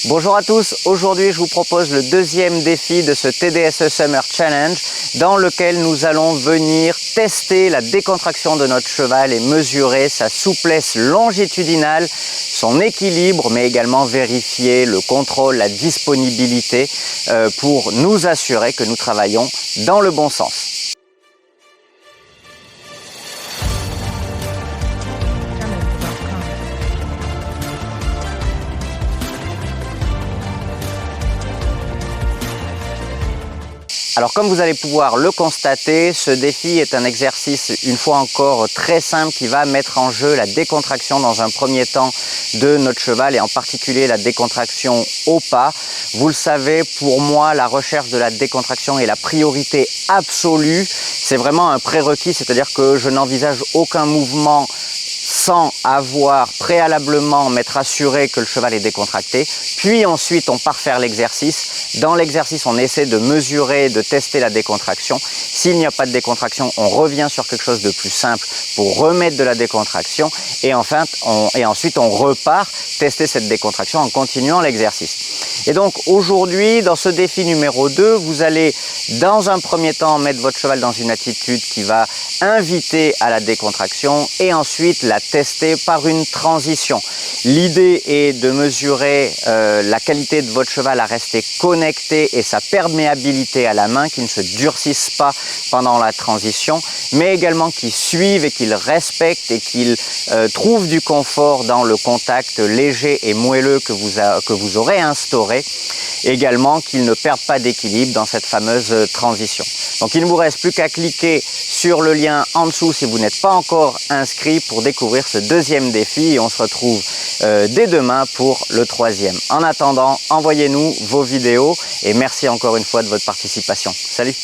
Bonjour à tous, aujourd'hui je vous propose le deuxième défi de ce TDSE Summer Challenge dans lequel nous allons venir tester la décontraction de notre cheval et mesurer sa souplesse longitudinale, son équilibre, mais également vérifier le contrôle, la disponibilité pour nous assurer que nous travaillons dans le bon sens. Alors comme vous allez pouvoir le constater, ce défi est un exercice une fois encore très simple qui va mettre en jeu la décontraction dans un premier temps de notre cheval et en particulier la décontraction au pas. Vous le savez, pour moi, la recherche de la décontraction est la priorité absolue. C'est vraiment un prérequis, c'est-à-dire que je n'envisage aucun mouvement sans avoir préalablement m'être assuré que le cheval est décontracté. Puis ensuite, on part faire l'exercice. Dans l'exercice, on essaie de mesurer, de tester la décontraction. S'il n'y a pas de décontraction, on revient sur quelque chose de plus simple pour remettre de la décontraction. Et ensuite, on repart tester cette décontraction en continuant l'exercice. Et donc aujourd'hui, dans ce défi numéro 2, vous allez dans un premier temps mettre votre cheval dans une attitude qui va inviter à la décontraction et ensuite la tester par une transition. L'idée est de mesurer la qualité de votre cheval à rester connecté et sa perméabilité à la main, qui ne se durcisse pas pendant la transition, mais également qu'il suive et qu'il respecte et qu'il trouve du confort dans le contact léger et moelleux que vous aurez instauré. Également qu'il ne perde pas d'équilibre dans cette fameuse transition. Donc il ne vous reste plus qu'à cliquer sur le lien en dessous si vous n'êtes pas encore inscrit pour découvrir ce deuxième défi et on se retrouve dès demain pour le troisième. En attendant, envoyez-nous vos vidéos et merci encore une fois de votre participation. Salut!